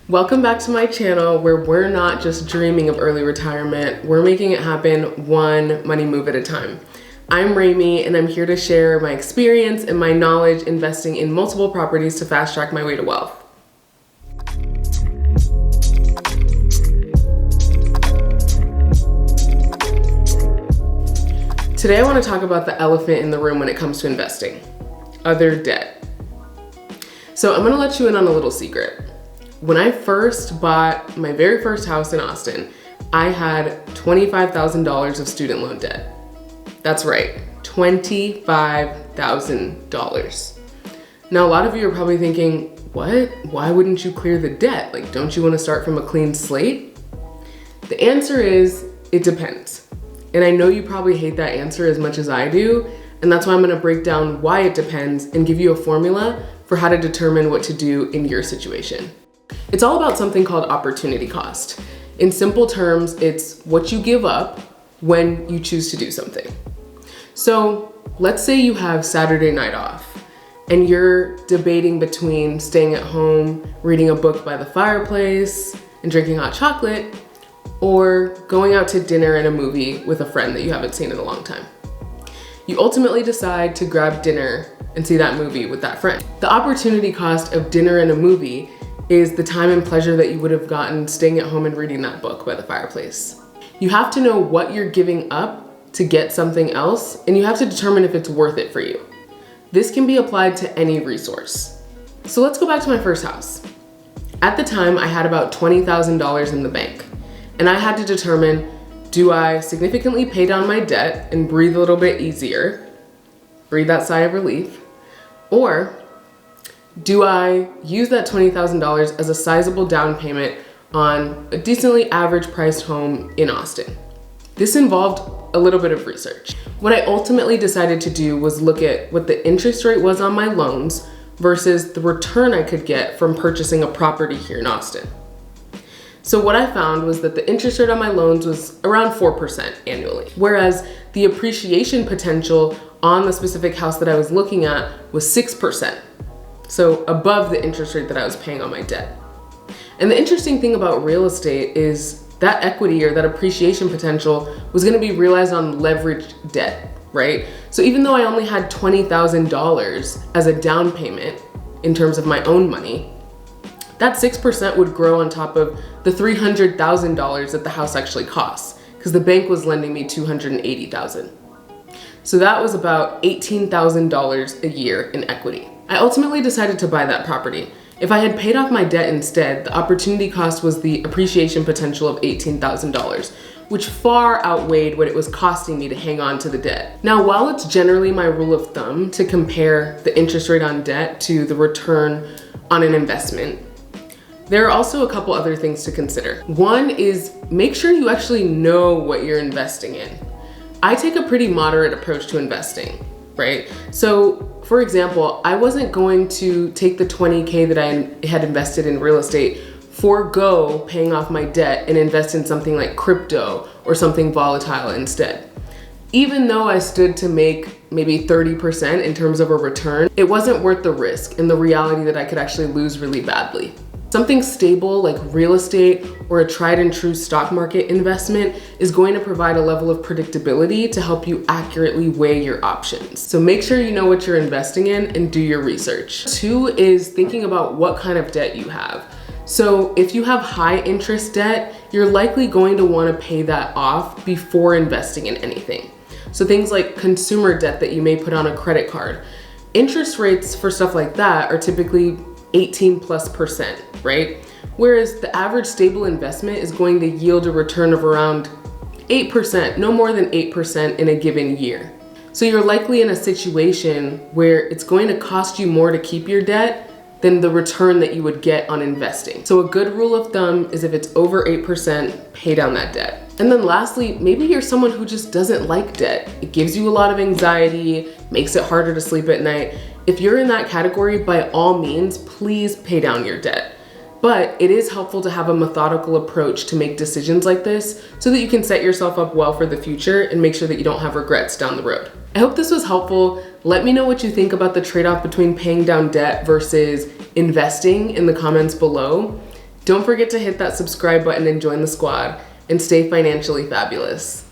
Welcome back to my channel where we're not just dreaming of early retirement, we're making it happen one money move at a time. I'm Rami and I'm here to share my experience and my knowledge investing in multiple properties to fast track my way to wealth. Today I want to talk about the elephant in the room when it comes to investing, other debt. So I'm going to let you in on a little secret. When I first bought my very first house in Austin, I had $25,000 of student loan debt. That's right, $25,000. Now, a lot of you are probably thinking, what? Why wouldn't you clear the debt? Like, don't you want to start from a clean slate? The answer is, it depends. And I know you probably hate that answer as much as I do, and that's why I'm going to break down why it depends and give you a formula for how to determine what to do in your situation. It's all about something called opportunity cost. In simple terms, it's what you give up when you choose to do something. So let's say you have Saturday night off and you're debating between staying at home, reading a book by the fireplace and drinking hot chocolate, or going out to dinner and a movie with a friend that you haven't seen in a long time. You ultimately decide to grab dinner and see that movie with that friend. The opportunity cost of dinner and a movie is the time and pleasure that you would have gotten staying at home and reading that book by the fireplace. You have to know what you're giving up to get something else, and you have to determine if it's worth it for you. This can be applied to any resource. So let's go back to my first house. At the time, I had about $20,000 in the bank, and I had to determine, do I significantly pay down my debt and breathe a little bit easier, breathe that sigh of relief, or do I use that $20,000 as a sizable down payment on a decently average priced home in Austin? This involved a little bit of research. What I ultimately decided to do was look at what the interest rate was on my loans versus the return I could get from purchasing a property here in Austin. So what I found was that the interest rate on my loans was around 4% annually, whereas the appreciation potential on the specific house that I was looking at was 6%. So above the interest rate that I was paying on my debt. And the interesting thing about real estate is that equity or that appreciation potential was gonna be realized on leveraged debt, right? So even though I only had $20,000 as a down payment in terms of my own money, that 6% would grow on top of the $300,000 that the house actually costs, because the bank was lending me $280,000. So that was about $18,000 a year in equity. I ultimately decided to buy that property. If I had paid off my debt instead, the opportunity cost was the appreciation potential of $18,000, which far outweighed what it was costing me to hang on to the debt. Now, while it's generally my rule of thumb to compare the interest rate on debt to the return on an investment, there are also a couple other things to consider. One is make sure you actually know what you're investing in. I take a pretty moderate approach to investing, right? So for example, I wasn't going to take the $20K that I had invested in real estate, forego paying off my debt and invest in something like crypto or something volatile instead. Even though I stood to make maybe 30% in terms of a return, it wasn't worth the risk and the reality that I could actually lose really badly. Something stable like real estate or a tried and true stock market investment is going to provide a level of predictability to help you accurately weigh your options. So make sure you know what you're investing in and do your research. 2 is thinking about what kind of debt you have. So if you have high interest debt, you're likely going to want to pay that off before investing in anything. So things like consumer debt that you may put on a credit card. Interest rates for stuff like that are typically 18+%, right? Whereas the average stable investment is going to yield a return of around 8%, no more than 8% in a given year. So you're likely in a situation where it's going to cost you more to keep your debt than the return that you would get on investing. So a good rule of thumb is if it's over 8%, pay down that debt. And then lastly, maybe you're someone who just doesn't like debt. It gives you a lot of anxiety, makes it harder to sleep at night. If you're in that category, by all means, please pay down your debt. But it is helpful to have a methodical approach to make decisions like this so that you can set yourself up well for the future and make sure that you don't have regrets down the road. I hope this was helpful. Let me know what you think about the trade-off between paying down debt versus investing in the comments below. Don't forget to hit that subscribe button and join the squad, and stay financially fabulous.